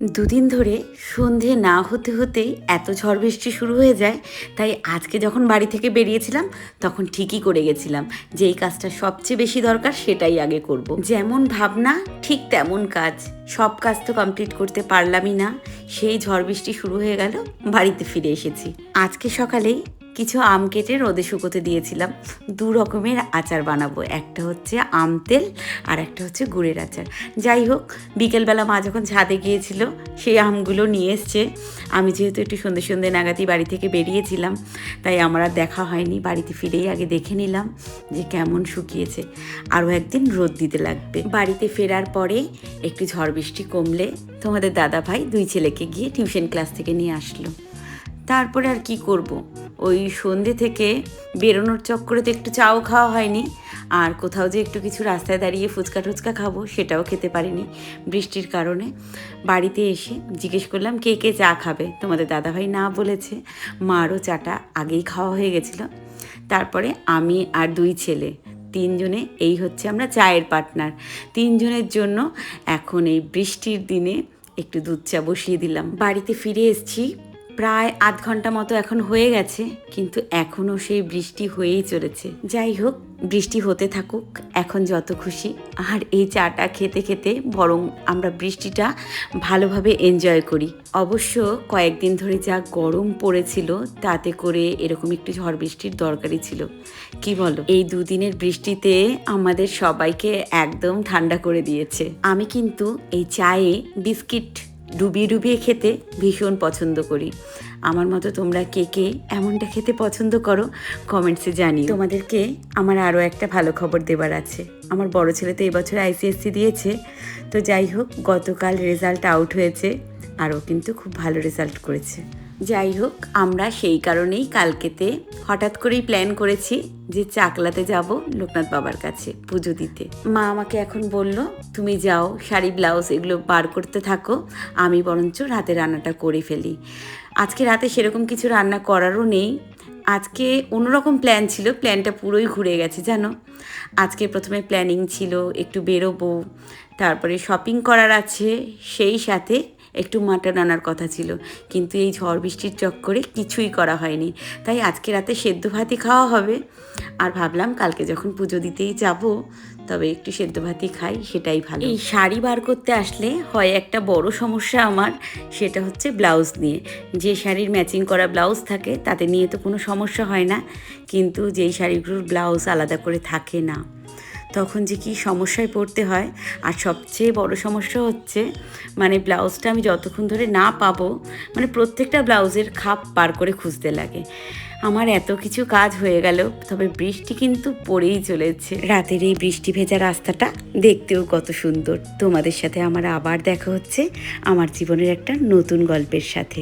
দুদিন ধরে সন্ধে না হতে হতেই এত ঝড় বৃষ্টি শুরু হয়ে যায়। তাই আজকে যখন বাড়ি থেকে বেরিয়েছিলাম তখন ঠিকই করে গেছিলাম যে এই কাজটা সবচেয়ে বেশি দরকার সেটাই আগে করব। যেমন ভাবনা ঠিক তেমন কাজ, সব কাজ তো কমপ্লিট করতে পারলামই না। সেই ঝড় বৃষ্টি শুরু হয়ে গেল, বাড়িতে ফিরে এসেছি। আজকে সকালেই কিছু আম কেটে রোদে শুকোতে দিয়েছিলাম। দু রকমের আচার বানাবো, একটা হচ্ছে আম তেল আর একটা হচ্ছে গুড়ের আচার। যাই হোক, বিকেলবেলা মা যখন ছাদে গিয়েছিল সেই আমগুলো নিয়ে এসছে। আমি যেহেতু একটু সন্ধে সন্ধে নাগাতি বাড়ি থেকে বেরিয়েছিলাম, তাই আমার আর দেখা হয়নি। বাড়িতে ফিরেই আগে দেখে নিলাম যে কেমন শুকিয়েছে। আরও একদিন রোদ দিতে লাগবে। বাড়িতে ফেরার পরে একটু ঝড় বৃষ্টি কমলে তোমাদের দাদা ভাই দুই ছেলেকে গিয়ে টিউশন ক্লাস থেকে নিয়ে আসলো। তারপরে আর কি করব, ওই সন্ধে থেকে বেরোনোর চক্করে তো একটু চাও খাওয়া হয়নি, আর কোথাও যে একটু কিছু রাস্তায় দাঁড়িয়ে ফুচকা টুচকা খাবো সেটাও খেতে পারিনি বৃষ্টির কারণে। বাড়িতে এসে জিজ্ঞেস করলাম কে কে চা খাবে, তোমাদের দাদাভাই না বলেছে। মারও চাটা আগেই খাওয়া হয়ে গেছিলো। তারপরে আমি আর দুই ছেলে, তিনজনে এই হচ্ছে আমরা চায়ের পার্টনার। তিনজনের জন্য এখন এই বৃষ্টির দিনে একটু দুধ চা বসিয়ে দিলাম। বাড়িতে ফিরে এসেছি, প্রায় আধ ঘন্টা মতো এখন হয়ে গেছে, কিন্তু এখনও সেই বৃষ্টি হয়েই চলেছে। যাই হোক, বৃষ্টি হতে থাকুক, এখন যত খুশি। আর এই চাটা খেতে খেতে বরং আমরা বৃষ্টিটা ভালোভাবে এনজয় করি। অবশ্য কয়েকদিন ধরে যা গরম পড়েছিল, তাতে করে এরকম একটু ঝড় বৃষ্টির দরকারই ছিল। কি বলো, এই দুদিনের বৃষ্টিতে আমাদের সবাইকে একদম ঠান্ডা করে দিয়েছে। আমি কিন্তু এই চায়ে বিস্কিট ডুবিয়ে ডুবিয়ে খেতে ভীষণ পছন্দ করি। আমার মতো তোমরা কে কে এমনটা খেতে পছন্দ করো কমেন্টসে জানিও। তোমাদেরকে আমার আরও একটা ভালো খবর দেবার আছে। আমার বড় ছেলে তো এবছর আইসিএসসি দিয়েছে, তো যাই হোক গতকাল রেজাল্ট আউট হয়েছে, আরও কিন্তু খুব ভালো রেজাল্ট করেছে। যাই হোক, আমরা সেই কারণেই কালকেতে হঠাৎ করেই প্ল্যান করেছি যে চাকলাতে যাব লোকনাথ বাবার কাছে পুজো দিতে। মা আমাকে এখন বলল তুমি যাও, শাড়ি ব্লাউজ এগুলো বার করতে থাকো, আমি বরঞ্চ রাতে রান্নাটা করে ফেলি। আজকে রাতে সেরকম কিছু রান্না করারও নেই। আজকে অন্যরকম প্ল্যান ছিল, প্ল্যানটা পুরোই ঘুরে গেছে জানো। আজকে প্রথমে প্ল্যানিং ছিল একটু বেরোবো, তারপরে শপিং করার আছে, সেই সাথে একটু মাটন আনার কথা ছিল, কিন্তু এই ঝড় বৃষ্টির চক্করে কিছুই করা হয়নি। তাই আজকে রাতে সেদ্ধ ভাতই খাওয়া হবে। আর ভাবলাম কালকে যখন পুজো দিতেই যাব, তবে একটু সেদ্ধ ভাতই খাই, সেটাই ভালো। এই শাড়ি বার করতে আসলে হয় একটা বড় সমস্যা আমার, সেটা হচ্ছে ব্লাউজ নিয়ে। যে শাড়ির ম্যাচিং করা ব্লাউজ থাকে তাতে নিয়ে তো কোনো সমস্যা হয় না, কিন্তু যেই শাড়িগুলোর ব্লাউজ আলাদা করে থাকে না, তখন যে কী সমস্যায় পড়তে হয়। আর সবচেয়ে বড় সমস্যা হচ্ছে মানে ব্লাউজটা আমি যতক্ষণ ধরে না পাবো, মানে প্রত্যেকটা ব্লাউজের খাপ পার করে খুঁজতে লাগে। আমার এত কিছু কাজ হয়ে গেল, তবে বৃষ্টি কিন্তু পড়েই চলেছে। রাতের এই বৃষ্টি ভেজা রাস্তাটা দেখতেও কত সুন্দর। তোমাদের সাথে আমার আবার দেখা হচ্ছে আমার জীবনের একটা নতুন গল্পের সাথে।